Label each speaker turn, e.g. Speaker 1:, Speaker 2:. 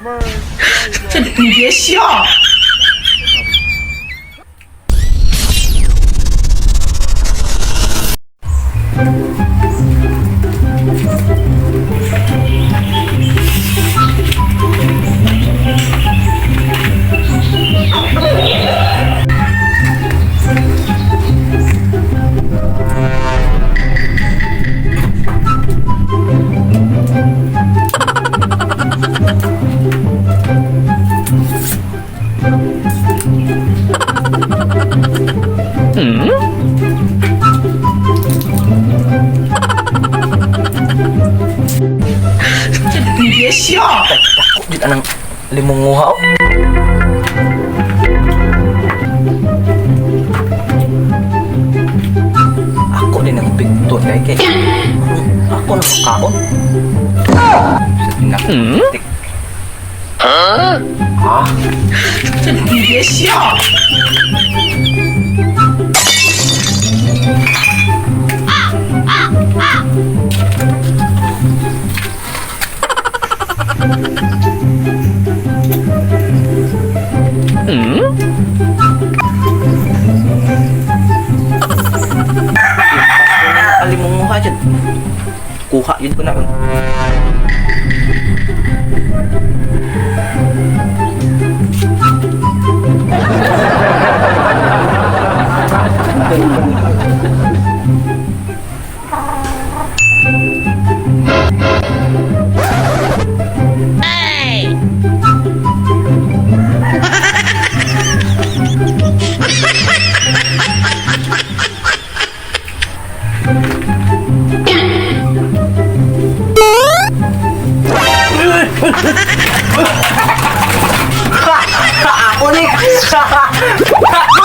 Speaker 1: 你别笑。你别笑。
Speaker 2: Di anang limunguha oh. Ako din ang pinto kay ako na makaon. Sa pinaktik. Ah,
Speaker 1: 你别笑。
Speaker 2: limunguha dyan. Kuha yun ko na. Ako nih.